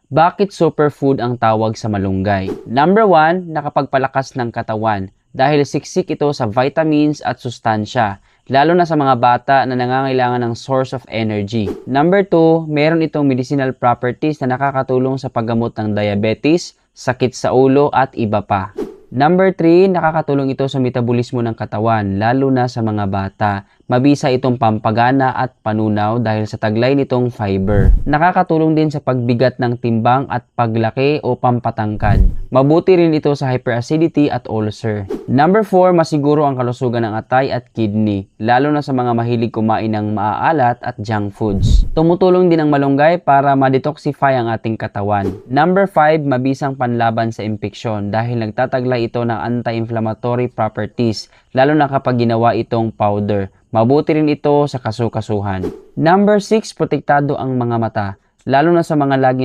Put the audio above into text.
Bakit superfood ang tawag sa malunggay? Number 1, nakapagpalakas ng katawan dahil siksik ito sa vitamins at sustansya, lalo na sa mga bata na nangangailangan ng source of energy. Number 2, meron itong medicinal properties na nakakatulong sa paggamot ng diabetes, sakit sa ulo at iba pa. Number 3, nakakatulong ito sa metabolismo ng katawan, lalo na sa mga bata. Mabisa itong pampagana at panunaw dahil sa taglay nitong fiber. Nakakatulong din sa pagbigat ng timbang at paglaki o pampatangkad. Mabuti rin ito sa hyperacidity at ulcer. Number 4, masiguro ang kalusugan ng atay at kidney, lalo na sa mga mahilig kumain ng maaalat at junk foods. Tumutulong din ang malunggay para ma-detoxify ang ating katawan. Number 5, mabisang panlaban sa impeksyon dahil nagtataglay ito ng anti-inflammatory properties, lalo na kapag ginawa itong powder. Mabuti rin ito sa kasukasuhan. Number 6, protektado ang mga mata, lalo na sa mga lagi